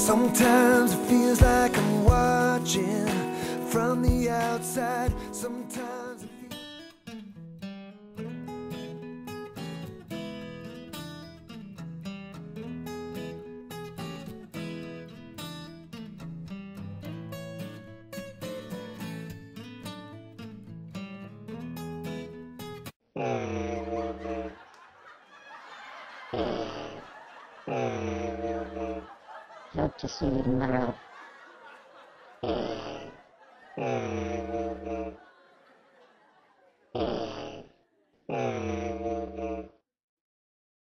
Sometimes it feels like I'm watching from the outside. Sometimes it feels... Hope to see you tomorrow.